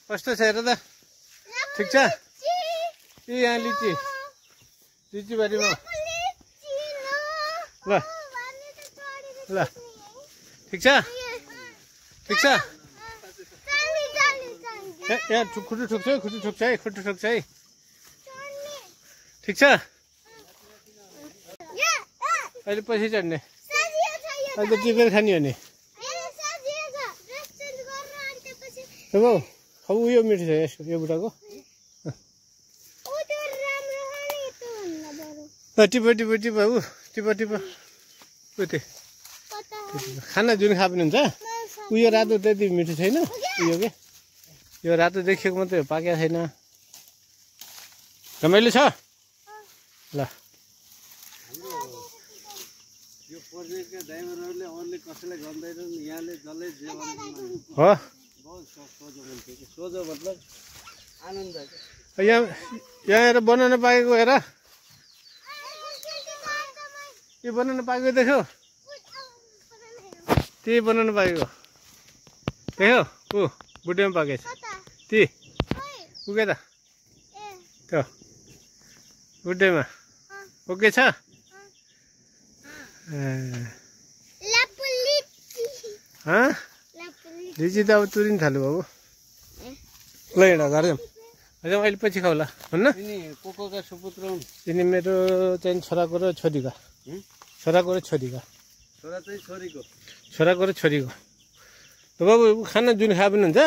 कस्तो छ हेर त ठिक छ ए यहाँ लिची बारीमा ल ल ठिक छ यहाँ खुट्टु ठोक्छ है ठिक छ अहिले पछि चढ्ने अहिले टिपेर खाने हो नि अब उयो मिठो छ यसको यो बुढाको टिप खाना जुन खा पनि हुन्छ उयो रातो त्यति मिठो छैन उयो के यो रातो देखिएको मात्रै हो पाकेको छैन रमाइलो छ ल हो यहाँ हेर बनाउन पाकेको हेर यो बनाउन पाकेको देख्यो त्यही बनाउन पाकेको देख्यो ऊ बुढेमा पाकेछ ती उके त त्यो बुढेमा ओके छ लिची त अब तुरिन थाल्यो बाबु ल हिँड घर जाउँ अहिले पछि खाउला हुन्न यिनी मेरो चाहिँ छोराको र छोरीको त बाबु खाना जुन खा पनि हुन्छ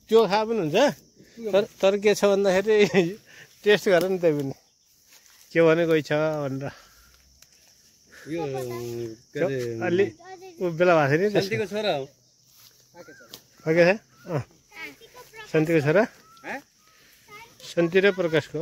त्यो खा पनि हुन्छ तर के छ भन्दाखेरि टेस्ट गर नि त्यही पनि के भनेको छ भनेर अलि बेला भएको थियो नि शान्तिको छोरा हो शान्तिको छोरा शान्ति र प्रकाशको